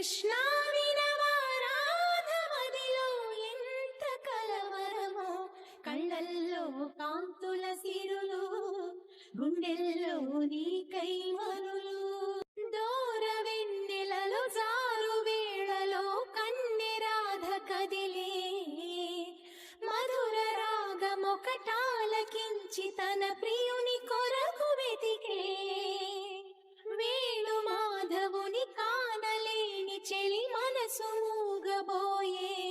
కృష్ణ వినవారాధమదిలో ఎంత కలవరమో, కళ్ళల్లో కాంతుల సిరులు, గుండెల్లో నీకై మరులు. దూర వెన్నెలలో జారు వేళలో కన్నెరాధ కదిలే, మధుర రాగమొకటాలకించి తన ప్రియుని కొరకు వెతికే. వేణు మాధవుని కానలేని చెలి మనసు మూగబోయే.